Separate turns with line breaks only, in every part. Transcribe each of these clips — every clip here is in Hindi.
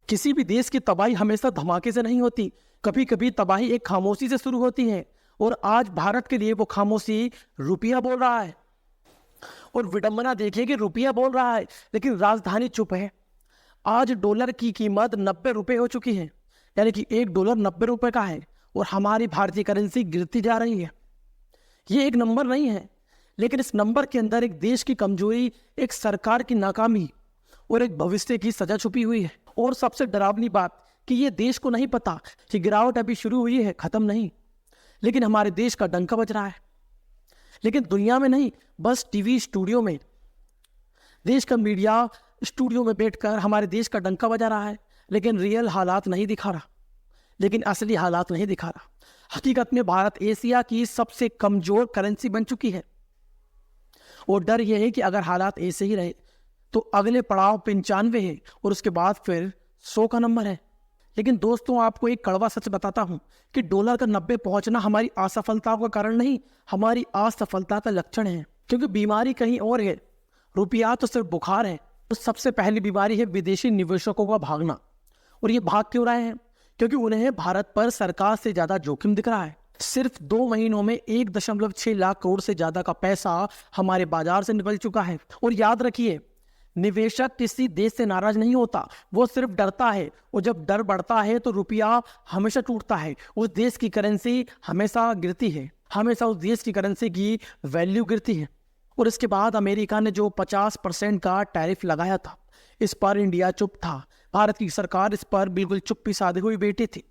किसी भी देश की तबाही हमेशा धमाके से नहीं होती, कभी कभी तबाही एक खामोशी से शुरू होती है। और आज भारत के लिए वो खामोशी रुपया बोल रहा है। और विडंबना देखिए कि रुपया बोल रहा है लेकिन राजधानी चुप है। आज डॉलर की कीमत 90 रुपये हो चुकी है, यानी कि $1 90 रुपये का है। और हमारी भारतीय करेंसी गिरती जा रही है। ये एक नंबर नहीं है, लेकिन इस नंबर के अंदर एक देश की कमजोरी, एक सरकार की नाकामी और एक भविष्य की सजा छुपी हुई है। और सबसे डरावनी बात कि ये देश को नहीं पता कि गिरावट अभी शुरू हुई है, खत्म नहीं। लेकिन हमारे देश का डंका बज रहा है, लेकिन दुनिया में नहीं, बस टीवी स्टूडियो में। देश का मीडिया स्टूडियो में बैठकर हमारे देश का डंका बजा रहा है, लेकिन रियल हालात नहीं दिखा रहा, लेकिन असली हालात नहीं दिखा रहा। हकीकत में भारत एशिया की सबसे कमजोर करेंसी बन चुकी है। और डर यह है कि अगर हालात ऐसे ही रहे तो अगले पड़ाव 95 है और उसके बाद फिर 100 का नंबर है। लेकिन दोस्तों, आपको एक कड़वा सच बताता हूं कि डॉलर का 90 पहुंचना हमारी असफलता का कारण नहीं, हमारी असफलता का लक्षण है। क्योंकि बीमारी कहीं और है, रुपया तो सिर्फ बुखार है। तो सबसे पहली बीमारी है विदेशी निवेशकों का भागना। और ये भाग क्यों रहे हैं? क्योंकि उन्हें भारत पर सरकार से ज्यादा जोखिम दिख रहा है। सिर्फ 2 महीनों में 1.6 लाख करोड़ से ज्यादा का पैसा हमारे बाजार से निकल चुका है। और याद रखिए, निवेशक किसी देश से नाराज नहीं होता, वो सिर्फ डरता है। और जब डर बढ़ता है तो रुपया हमेशा टूटता है, उस देश की करेंसी हमेशा गिरती है, हमेशा उस देश की करेंसी की वैल्यू गिरती है। और इसके बाद अमेरिका ने जो 50% का टैरिफ लगाया था, इस पर इंडिया चुप था। भारत की सरकार इस पर बिल्कुल चुप्पी साधे हुई बैठी थी।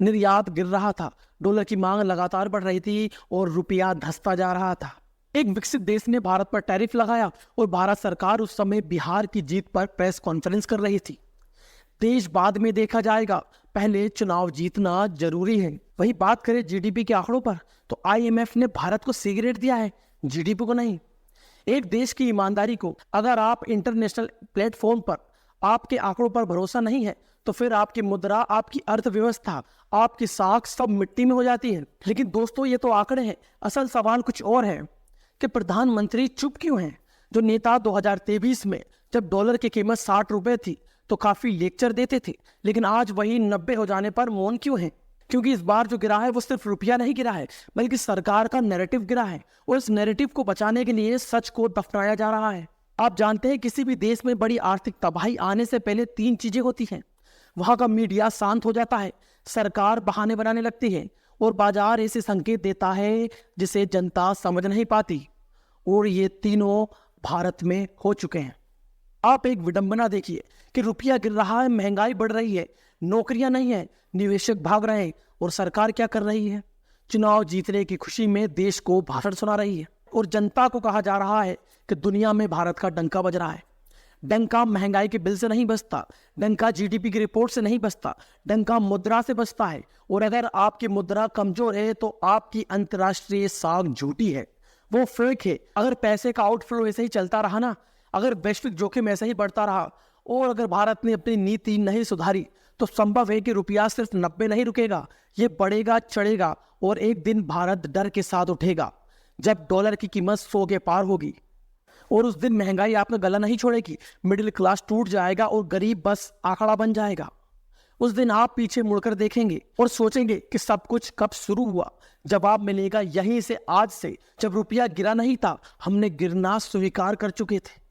निर्यात गिर रहा था, डॉलर की मांग लगातार बढ़ रही थी और रुपया धंसता जा रहा था। एक विकसित देश ने भारत पर टैरिफ लगाया और भारत सरकार उस समय बिहार की जीत पर प्रेस कॉन्फ्रेंस कर रही थी। देश बाद में देखा जाएगा, पहले चुनाव जीतना जरूरी है। वही बात करें जीडीपी के आंकड़ों पर, तो आईएमएफ ने भारत को सी ग्रेड दिया है, जीडीपी को नहीं। एक देश की ईमानदारी को अगर आप इंटरनेशनल प्लेटफॉर्म पर आपके आंकड़ों पर भरोसा नहीं है तो फिर आपकी मुद्रा, आपकी अर्थव्यवस्था, आपकी साख सब मिट्टी में हो जाती है। लेकिन दोस्तों, ये तो आंकड़े हैं, असल सवाल कुछ और है कि प्रधानमंत्री चुप क्यों हैं? जो नेता 2023 में जब डॉलर की कीमत 60 रुपए थी तो काफी लेक्चर देते थे, लेकिन आज वही 90 हो जाने पर मौन क्यों है? क्योंकि इस बार जो गिरा है वो सिर्फ रुपया नहीं गिरा है, बल्कि सरकार का नैरेटिव गिरा है। और इस नैरेटिव को बचाने के लिए सच को दफनाया जा रहा है। आप जानते हैं, किसी भी देश में बड़ी आर्थिक तबाही आने से पहले 3 चीजें होती हैं। वहां का मीडिया शांत हो जाता है, सरकार बहाने बनाने लगती है और बाजार ऐसे संकेत देता है जिसे जनता समझ नहीं पाती। और ये तीनों भारत में हो चुके हैं। आप एक विडंबना देखिए कि रुपया गिर रहा है, महंगाई बढ़ रही है, नौकरियां नहीं है, निवेशक भाग रहे हैं। और सरकार क्या कर रही है? चुनाव जीतने की खुशी में देश को भाषण सुना रही है और जनता को कहा जा रहा है कि दुनिया में भारत का डंका बज रहा है। डंका महंगाई के बिल से नहीं बजता, डंका जीडीपी की रिपोर्ट से नहीं बजता, डंका मुद्रा से बजता है। और अगर आपकी मुद्रा कमजोर है तो आपकी अंतर्राष्ट्रीय साख झूठी है, वो फेक है। अगर पैसे का आउटफ्लो ऐसे ही चलता रहा ना, अगर वैश्विक जोखिम ऐसे ही बढ़ता रहा और अगर भारत ने अपनी नीति नहीं सुधारी तो संभव है कि रुपया सिर्फ 90 नहीं रुकेगा, ये बढ़ेगा, चढ़ेगा। और एक दिन भारत डर के साथ उठेगा जब डॉलर की कीमत 100 के पार होगी। और उस दिन महंगाई आपका गला नहीं छोड़ेगी, मिडिल क्लास टूट जाएगा और गरीब बस आंकड़ा बन जाएगा। उस दिन आप पीछे मुड़कर देखेंगे और सोचेंगे कि सब कुछ कब शुरू हुआ। जवाब मिलेगा यहीं से, आज से, जब रुपया गिरा नहीं था, हमने गिरना स्वीकार कर चुके थे।